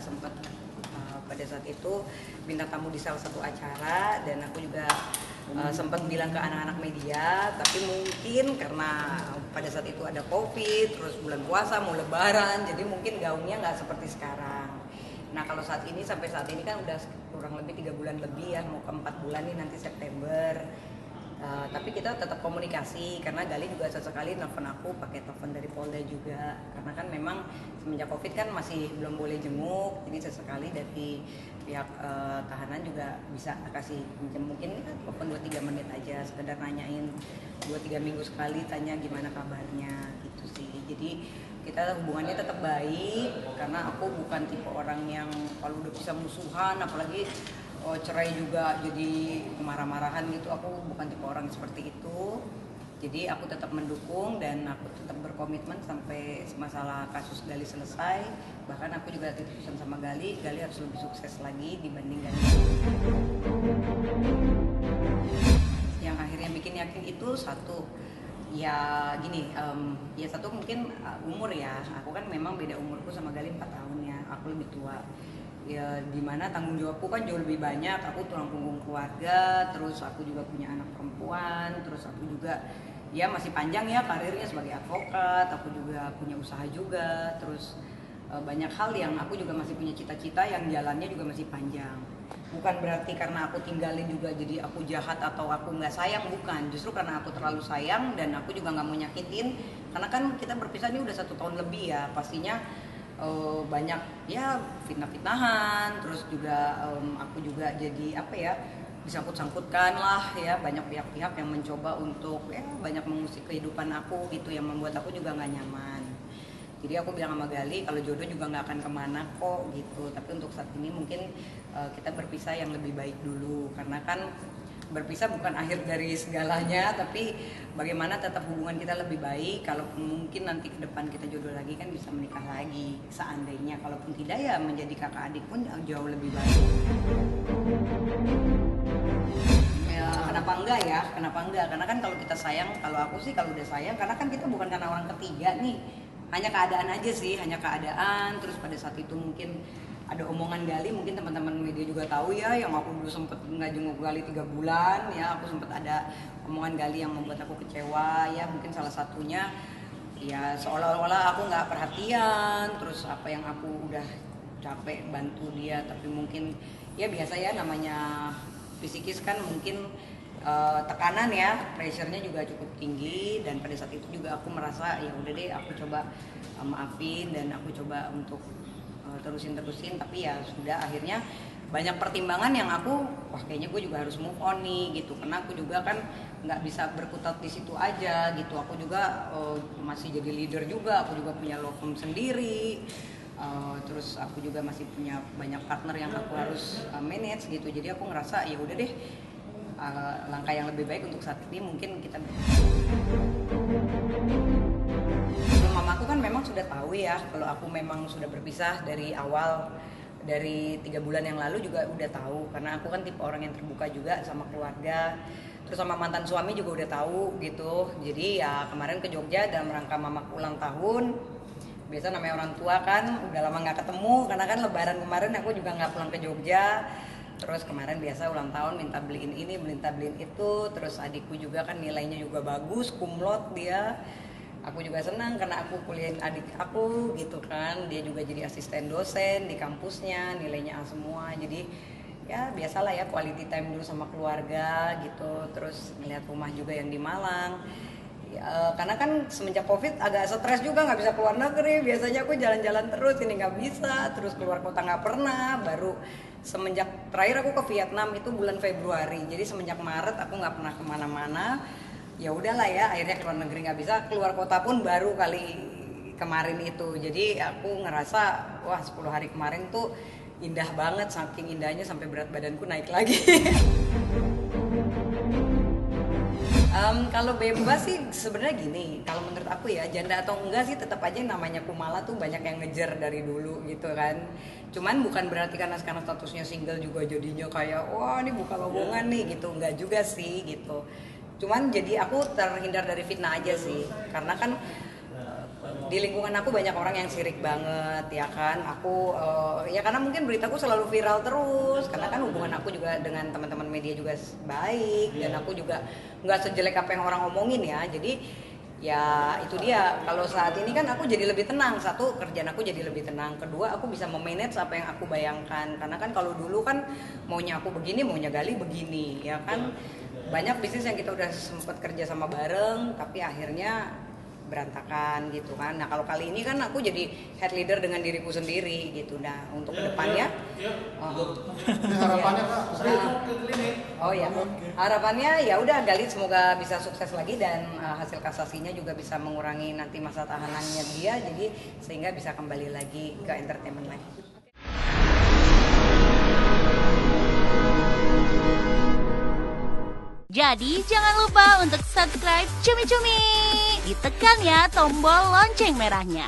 sempat pada saat itu bintang tamu di salah satu acara, dan aku juga sempat bilang ke anak-anak media, tapi mungkin karena pada saat itu ada COVID, terus bulan puasa mau lebaran, jadi mungkin gaungnya nggak seperti sekarang. Nah kalau saat ini, sampai saat ini kan udah kurang lebih 3 bulan lebih ya, mau ke 4 bulan nih nanti September. Tapi kita tetap komunikasi, karena Gali juga sesekali nelfon aku pakai telepon dari Polda juga, karena kan memang semenjak COVID kan masih belum boleh jenguk, jadi sesekali dari pihak tahanan juga bisa kasih pinjam, mungkin kan telepon 2-3 menit aja, sekedar nanyain 2-3 minggu sekali, tanya gimana kabarnya gitu sih. Jadi kita hubungannya tetap baik, karena aku bukan tipe orang yang kalau udah bisa musuhan, apalagi cerai juga jadi marah-marahan gitu. Aku bukan tipe orang seperti itu. Jadi aku tetap mendukung dan aku tetap berkomitmen sampai masalah kasus Gali selesai. Bahkan aku juga titipkan sama Gali harus lebih sukses lagi dibanding Gali. Yang akhirnya bikin yakin itu satu, ya gini, ya satu mungkin umur ya. Aku kan memang beda umurku sama Gali 4 tahun ya. Aku lebih tua. Ya dimana tanggung jawabku kan jauh lebih banyak, aku tulang punggung keluarga, terus aku juga punya anak perempuan, terus aku juga ya masih panjang ya karirnya sebagai advokat, aku juga punya usaha juga, terus banyak hal yang aku juga masih punya cita-cita yang jalannya juga masih panjang. Bukan berarti karena aku tinggalin juga jadi aku jahat atau aku nggak sayang, bukan, justru karena aku terlalu sayang dan aku juga nggak mau nyakitin, karena kan kita berpisah ini udah 1 tahun lebih ya, pastinya banyak ya fitnah-fitnahan, terus juga aku juga jadi apa ya, disangkut-sangkutkan lah ya, banyak pihak-pihak yang mencoba untuk ya banyak mengusik kehidupan aku gitu, yang membuat aku juga nggak nyaman. Jadi aku bilang sama Gali kalau jodoh juga nggak akan kemana kok gitu, tapi untuk saat ini mungkin kita berpisah yang lebih baik dulu, karena kan berpisah bukan akhir dari segalanya, tapi bagaimana tetap hubungan kita lebih baik. Kalau mungkin nanti ke depan kita jodoh lagi kan bisa menikah lagi seandainya, kalaupun tidak ya menjadi kakak adik pun jauh lebih baik. Ya, kenapa enggak ya, kenapa enggak, karena kan kalau kita sayang, kalau aku sih kalau udah sayang, karena kan kita bukan karena orang ketiga nih, hanya keadaan aja sih, hanya keadaan. Terus pada saat itu mungkin ada omongan Gali, mungkin teman-teman media juga tahu ya, yang aku dulu sempet nggak jenguk Gali 3 bulan ya, aku sempet ada omongan Gali yang membuat aku kecewa ya, mungkin salah satunya ya seolah-olah aku nggak perhatian, terus apa yang aku udah capek bantu dia, tapi mungkin ya biasa ya namanya fisikis kan mungkin tekanan ya, pressure-nya juga cukup tinggi, dan pada saat itu juga aku merasa ya udah deh aku coba maafin dan aku coba untuk terusin, tapi ya sudah, akhirnya banyak pertimbangan yang aku wah kayaknya gue juga harus move on nih gitu, karena aku juga kan nggak bisa berkutat di situ aja gitu. Aku juga masih jadi leader juga, aku juga punya law firm sendiri, terus aku juga masih punya banyak partner yang aku harus manage gitu. Jadi aku ngerasa ya udah deh, langkah yang lebih baik untuk saat ini mungkin kita mamaku kan memang sudah tahu ya kalau aku memang sudah berpisah dari awal, dari 3 bulan yang lalu juga udah tahu, karena aku kan tipe orang yang terbuka juga sama keluarga, terus sama mantan suami juga udah tahu gitu. Jadi ya kemarin ke Jogja dalam rangka mamaku ulang tahun, biasa namanya orang tua kan udah lama nggak ketemu, karena kan lebaran kemarin aku juga nggak pulang ke Jogja. Terus kemarin biasa ulang tahun minta beliin ini, minta beliin itu, terus adikku juga kan nilainya juga bagus, kumlot dia. Aku juga senang karena aku kuliahin adik aku gitu kan, dia juga jadi asisten dosen di kampusnya, nilainya A semua. Jadi ya biasalah ya, quality time dulu sama keluarga gitu. Terus ngeliat rumah juga yang di Malang ya, karena kan semenjak COVID agak stres juga, nggak bisa keluar negeri. Biasanya aku jalan-jalan terus, ini nggak bisa, terus keluar kota nggak pernah. Baru semenjak terakhir aku ke Vietnam itu bulan Februari, jadi semenjak Maret aku nggak pernah kemana-mana. Ya udahlah ya, akhirnya keluar negeri nggak bisa, keluar kota pun baru kali kemarin itu. Jadi aku ngerasa wah 10 hari kemarin tuh indah banget, saking indahnya sampai berat badanku naik lagi. Kalau bebas sih sebenarnya gini, kalau menurut aku ya, janda atau enggak sih tetap aja namanya Kumala tuh banyak yang ngejar dari dulu gitu kan. Cuman bukan berarti karena sekarang statusnya single juga jadinya kayak wah ini buka lowongan nih gitu, enggak juga sih gitu. Cuman jadi aku terhindar dari fitnah aja sih, karena kan di lingkungan aku banyak orang yang sirik banget ya kan. Aku ya karena mungkin beritaku selalu viral terus, karena kan hubungan aku juga dengan teman-teman media juga baik, dan aku juga nggak sejelek apa yang orang omongin ya. Jadi ya itu dia, kalau saat ini kan aku jadi lebih tenang. Satu, kerjaan aku jadi lebih tenang. Kedua, aku bisa memanage apa yang aku bayangkan, karena kan kalau dulu kan maunya aku begini, maunya Gali begini ya kan. Banyak bisnis yang kita udah sempat kerja sama bareng tapi akhirnya berantakan gitu kan. Nah kalau kali ini kan aku jadi head leader dengan diriku sendiri gitu. Nah untuk kedepannya harapannya Kak, oh ya, harapannya ya udah Gali semoga bisa sukses lagi, dan hasil kasasinya juga bisa mengurangi nanti masa tahanannya dia, jadi sehingga bisa kembali lagi ke entertainment lagi. Jadi jangan lupa untuk subscribe Cumi Cumi. Ditekan ya tombol lonceng merahnya.